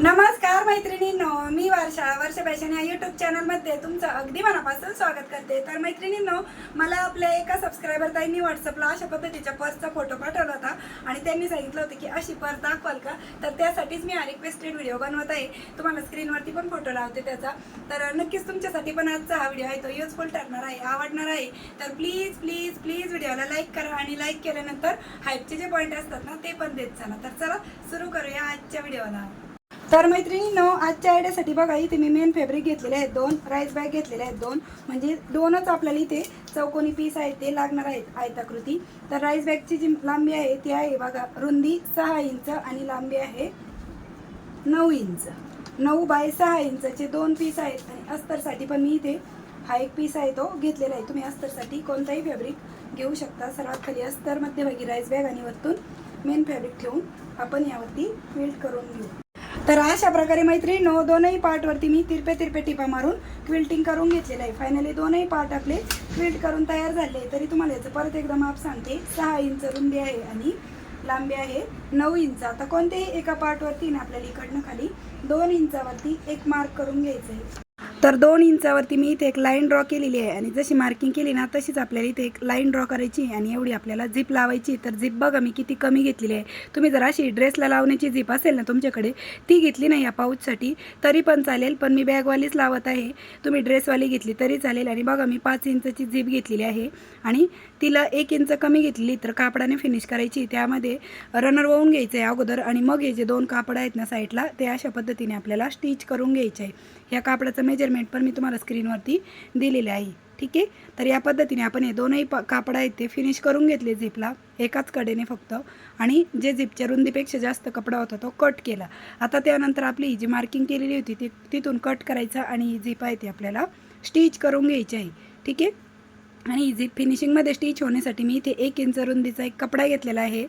नमस्कार मैत्रिणींनो, मी वर्षा फॅशन या यूट्यूब चॅनलमध्ये तुमचं अगदी मनापासून स्वागत करते। तर मैत्रिणींनो, मला आपल्या एका सबस्क्रायबर ताईंनी व्हॉट्सअपला अशा पद्धतीच्या पर्सचा फोटो पाठवला होता आणि त्यांनी सांगितलं होतं की अशी पर्स दाखवाल का। तर त्यासाठीच मी हा रिक्वेस्टेड व्हिडिओ बनवत आहे। तुम्हाला स्क्रीनवरती पण फोटो लावते त्याचा, तर नक्कीच तुमच्यासाठी पण आजचा हा व्हिडिओ आहे तो युजफुल ठरणार आहे, आवडणार आहे। तर प्लीज प्लीज प्लीज व्हिडिओला लाईक करा आणि लाईक केल्यानंतर हाईपचे जे पॉईंट असतात ना ते पण देत चला। तर चला सुरू करूया आजच्या व्हिडिओला। तर मैत्रिणींनो, आजच्या आयडियासाठी बघा इथे मी मेन फॅब्रिक घेतलेले आहेत, दोन राईस बॅग घेतलेले आहेत, दोन म्हणजे दोनच आपल्याला इथे चौकोनी पीस आहेत ते लागणार आहेत आयताकृती। तर राईस बॅगची जी लांबी आहे ती आहे बघा, रुंदी 6 इंच आणि लांबी आहे 9 इंच। 9 बाय 6 इंचचे दोन पीस आहेत आणि अस्तरसाठी पण मी इथे हा एक पीस आहे तो घेतलेला आहे। तुम्ही अस्तरसाठी कोणताही फॅब्रिक घेऊ शकता। सर्वात खाली अस्तर, मध्यभागी राईस बॅग आणि वरतून मेन फॅब्रिक ठेवून आपण यावरती क्विल्ट करून घेऊ। तर अशा प्रकारे मैत्रिणींनो, दोनही पार्टवरती मी तिरपे टिपा मारून क्विल्टिंग करून घेतलेलं आहे। फायनली दोनही पार्ट आपले क्विल्ट करून तयार झाले। तरी तुम्हाला याचं परत एकदा माप सांगते, 6 इंच रुंदी आहे आणि लांबी आहे 9 इंच। आता कोणत्याही एका पार्टवरती ना आपल्याला इकडनं खाली 2 इंचावरती एक मार्क करून घ्यायचं आहे। तर 2 इंचावरती मी इथे एक लाईन ड्रॉ केलेली आहे आणि जशी मार्किंग केली ना तशीच आपल्याला इथे एक लाईन ड्रॉ करायची आणि एवढी आपल्याला झिप लावायची। तर झिप बघा मी किती कमी घेतलेली आहे। तुम्ही जर अशी ड्रेसला लावण्याची झिप असेल ना तुमच्याकडे, ती घेतली नाही या पाऊचसाठी तरी पण चालेल, पण मी बॅगवालीच लावत आहे। तुम्ही ड्रेसवाली घेतली तरी चालेल। आणि बघा मी 5 इंचची झिप घेतलेली आहे आणि तिला 1 इंच कमी घेतलेली, तर कापडाने फिनिश करायची। त्यामध्ये रनर वाहून घ्यायचं आहे अगोदर आणि मग हे जे दोन कापड आहेत ना साईडला ते अशा पद्धतीने आपल्याला स्टिच करून घ्यायचे आहे। ह्या कापडाचं मेजरमेंट पण मी तुम्हाला स्क्रीनवरती दिलेले आहे, ठीक आहे। तर या पद्धतीने आपण हे दोनही कापड आहेत ते फिनिश करून घेतले झिपला एकाच कडेने फक्त, आणि जे झिपच्या रुंदीपेक्षा जास्त कपडा होता तो कट केला। आता त्यानंतर आपली जी मार्किंग केलेली होती ती तिथून कट करायचा आणि ही झिप आहे ती आपल्याला स्टिच करून घ्यायची आहे, ठीक आहे। आणि ही झिप फिनिशिंगमध्ये स्टिच होण्यासाठी मी इथे 1 इंच रुंदीचा एक कपडा घेतलेला आहे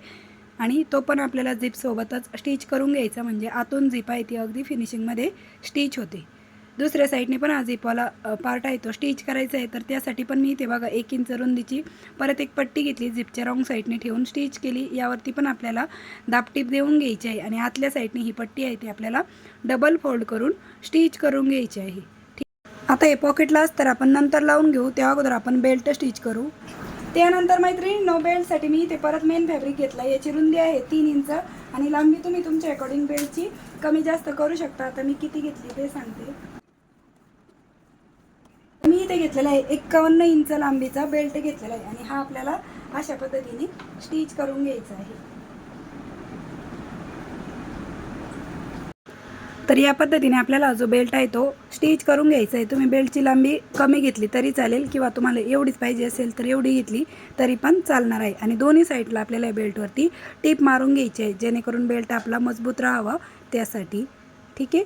आणि तो पण आपल्याला झिपसोबतच स्टिच करून घ्यायचा, म्हणजे आतून झिप आहे ती अगदी फिनिशिंगमध्ये स्टिच होते। दुसऱ्या साईडने पण हा झिपवाला पार्ट आहे तो स्टिच करायचा आहे। तर त्यासाठी पण मी इथे बघा 1 इंच रुंदीची परत एक पट्टी घेतली, झिपच्या रॉंग साईडने ठेवून स्टिच केली। यावरती पण आपल्याला दाबटीप देऊन घ्यायची आहे आणि आतल्या साईडने ही पट्टी आहे ती आपल्याला डबल फोल्ड करून स्टिच करून घ्यायची आहे, ठीक। आता हे पॉकेटला असतं आपण नंतर लावून घेऊ, त्या अगोदर आपण बेल्ट स्टिच करू। त्यानंतर मैत्रिणींनो, बेल्टसाठी मी इथे परत मेन फॅब्रिक घेतला। याची रुंदी आहे 3 इंच आणि लांबी तुम्ही तुमच्या अकॉर्डिंग बेल्टची कमी जास्त करू शकता। आता मी किती घेतली ते सांगते। मी इथे घेतलेला आहे 51 इंच लांबीचा बेल्ट घेतलेला आहे आणि हा आपल्याला अशा पद्धतीने स्टिच करून घ्यायचा आहे। तर या पद्धतीने आपल्याला जो बेल्ट आहे तो स्टिच करून घ्यायचा आहे। तुम्ही बेल्टची लांबी कमी घेतली तरी चालेल किंवा तुम्हाला एवढीच पाहिजे असेल तर एवढी घेतली तरी पण चालणार आहे। आणि दोन्ही साईडला आपल्याला या बेल्टवरती टीप मारून घ्यायची आहे जेणेकरून बेल्ट आपला मजबूत राहावा त्यासाठी, ठीक आहे।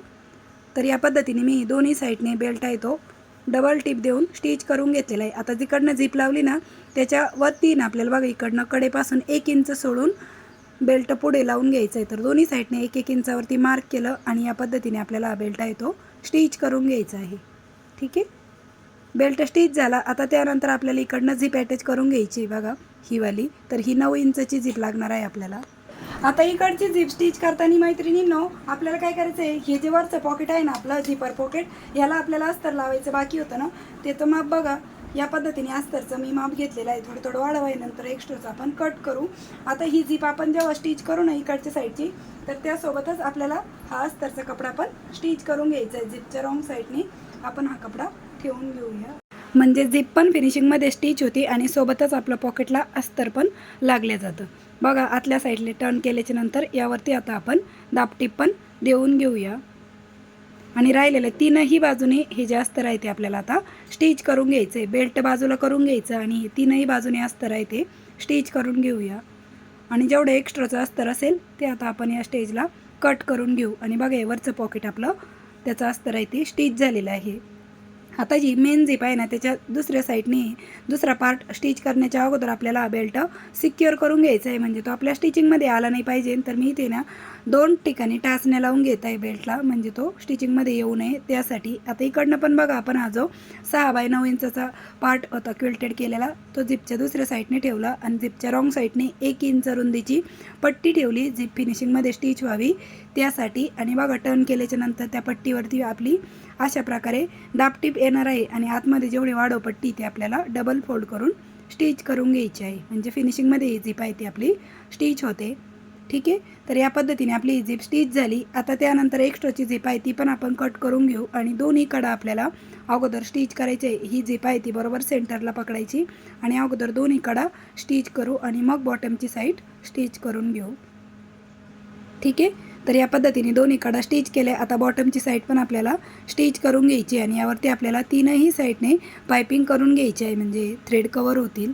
तर या पद्धतीने मी दोन्ही साईडने बेल्ट आहे तो डबल टिप देऊन स्टिच करून घेतलेला आहे। आता जिकडनं झिप लावली ना त्याच्यावरती ना आपल्याला बघा इकडनं कडेपासून 1 इंच सोडून बेल्ट पुढे लावून घ्यायचं आहे। तर दोन्ही साईडने 1-1 इंचावरती मार्क केलं आणि या पद्धतीने आपल्याला हा बेल्ट आहे तो स्टिच करून घ्यायचा आहे, ठीक आहे। बेल्ट स्टिच झाला। आता त्यानंतर आपल्याला इकडनं झिप अटॅच करून घ्यायची बघा ही वाली, तर ही 9 इंचची झिप लागणार आहे आपल्याला। आता इकडची झिप स्टिच करताना मैत्रिणींनो आपल्याला काय करायचं आहे, हे जे वरचं पॉकेट आहे ना आपलं झिपर पॉकेट, याला आपल्याला अस्तर लावायचं बाकी होतं ना, त्याचं माप बघा या पद्धतीने अस्तरचं मी माप घेतलेलं आहे। थोडं थोडं वाढवाय नंतर एक्स्ट्राचं आपण कट करू। आता ही झिप आपण जेव्हा स्टिच करू ना इकडच्या साईडची, तर त्यासोबतच आपल्याला हा अस्तरचा कपडा पण स्टिच करून घ्यायचा आहे। झिपच्या रॉंग साईडने आपण हा कपडा ठेवून घेऊया, म्हणजे झिप पण फिनिशिंगमध्ये स्टिच होती आणि सोबतच आपलं पॉकेटला अस्तर पण लागलं जातं। बघा आतल्या साईडने टर्न केल्याच्या नंतर यावरती आता आपण दाबटीप पण देऊन घेऊया आणि राहिलेलं तीनही बाजूने हे जे अस्तर आहे ते आपल्याला आता स्टिच करून घ्यायचं आहे। बेल्ट बाजूला करून घ्यायचं आणि तीनही बाजूने अस्तर आहे ते स्टिच करून घेऊया आणि जेवढं एक्स्ट्राचं अस्तर असेल ते आता आपण या स्टेजला कट करून घेऊ। आणि बघा हे वरचं पॉकेट आपलं त्याचं अस्तर आहे ते स्टिच झालेलं आहे। आता जी मेन झिप आहे ना त्याच्या दुसऱ्या साईडने दुसरा पार्ट स्टिच करण्याच्या अगोदर आपल्याला हा बेल्ट सिक्युअर करून घ्यायचा आहे, म्हणजे तो आपल्या स्टिचिंगमध्ये आला नाही पाहिजे। तर मी इथे ना 2 ठिकाणी टाचण्या लावून घेत आहे बेल्टला, म्हणजे तो स्टिचिंगमध्ये येऊ नये त्यासाठी। आता इकडनं पण बघा आपण हा जो 6 बाय 9 इंचचा पार्ट होता क्विल्टेड केलेला तो झिपच्या दुसऱ्या साईडने ठेवला आणि झिपच्या रॉंग साईडने 1 इंच रुंदीची पट्टी ठेवली झिप फिनिशिंगमध्ये स्टिच व्हावी त्यासाठी. आणि बघा टर्न केल्याच्या नंतर त्या पट्टीवरती आपली अशा प्रकारे दाबटीप येणार आहे आणि आतमध्ये जेवढी वाढव पट्टी ती आपल्याला डबल फोल्ड करून स्टिच करून घ्यायची आहे. म्हणजे फिनिशिंगमध्ये ही झीप आहे ती आपली स्टिच होते. ठीक आहे, तर या पद्धतीने आपली ही झीप स्टिच झाली. आता त्यानंतर एक्स्ट्राची झीप आहे ती पण आपण कट करून घेऊ आणि दोन्ही कडा आपल्याला अगोदर स्टिच करायचे. ही झीप आहे ती बरोबर सेंटरला पकडायची आणि अगोदर दोन्ही कडा स्टिच करू आणि मग बॉटमची साईड स्टिच करून घेऊ. ठीक आहे, तर या पद्धतीने दोन्ही कडा स्टिच केले. आता बॉटमची साईड पण आपल्याला स्टिच करून घ्यायची आणि यावरती आपल्याला तीनही साईडने पायपिंग करून घ्यायची आहे, म्हणजे थ्रेड कवर होतील.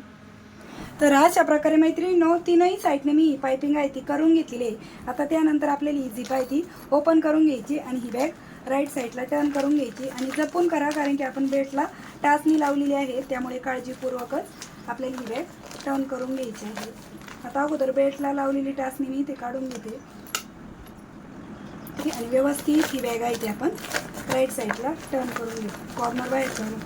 तर अशा प्रकारे मैत्रिणींनो तीनही साईडने मी पायपिंग आहे ती करून घेतलेली आहे. आता त्यानंतर आपल्याला ही झीप आहे ती ओपन करून घ्यायची आणि ही बॅग राईट साईडला टर्न करून घ्यायची आणि जपून करा, कारण की आपण बेल्टला टाचणी लावलेली आहे, त्यामुळे काळजीपूर्वकच आपल्याला ही बॅग टर्न करून घ्यायची आहे. आता अगोदर बेल्टला लावलेली टाचणी मी ते काढून घेते. ठीक आहे, आणि व्यवस्थित ही बॅग आहे ती आपण राईट साईडला टर्न करून घेऊ, कॉर्नर बाहेर करून.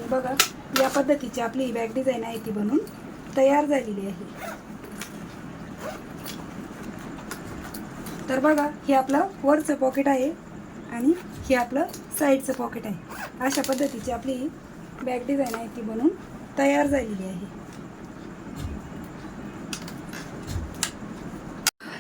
बघा या पद्धतीची आपली ही बॅग डिझाईन आहे ती बनून तयार झालेली आहे. तर बघा हे आपलं वरचं पॉकेट आहे आणि हे आपलं साईडचं पॉकेट आहे. अशा पद्धतीची आपली बॅग डिझाईन आहे ती बनून तयार झालेली आहे.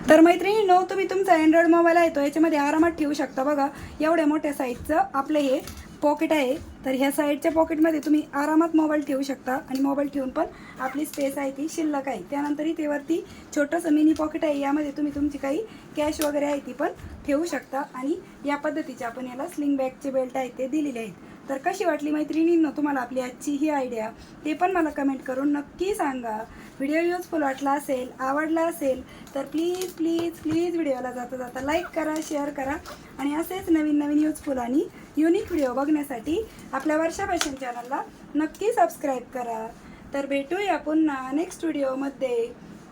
तर मैत्रिणींनो तुम्ही तुमचा अँड्रॉइड मोबाईल आहे तो याच्यामध्ये आरामात ठेवू शकता. बघा एवढ्या मोठ्या साईजचं आपलं हे पॉकेट आहे, तर ह्या साईडच्या पॉकेटमध्ये तुम्ही आरामात मोबाईल ठेवू शकता आणि मोबाईल ठेवून पण आपली स्पेस आहे ती शिल्लक आहे. त्यानंतर इथे वरती छोटंसं मिनी पॉकेट आहे, यामध्ये तुम्ही तुमची काही कॅश वगैरे आहे ती पण ठेवू शकता. आणि या पद्धतीचे आपण याला स्लिंग बॅगचे बेल्ट आहे ते दिलेले आहेत. तर कशी वाटली मैत्रिणींनो तुम्हाला आपली आजची ही आयडिया, ते पण मला कमेंट करून नक्की सांगा. व्हिडिओ युजफुल वाटला असेल, आवडला असेल तर प्लीज प्लीज प्लीज व्हिडिओला जाता जाता लाईक करा, शेअर करा आणि असेच नवीन नवीन युजफुल आणि युनिक व्हिडिओ बघण्यासाठी आपल्या वर्षा फॅशन चॅनलला नक्की सबस्क्राईब करा. तर भेटूया पुन्हा नेक्स्ट व्हिडिओमध्ये.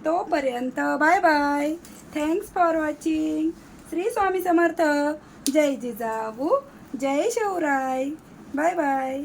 तोपर्यंत bye bye. Thanks for watching. Shri Swami Samarth. जय जिजाऊ, जय शिवराय. Bye bye.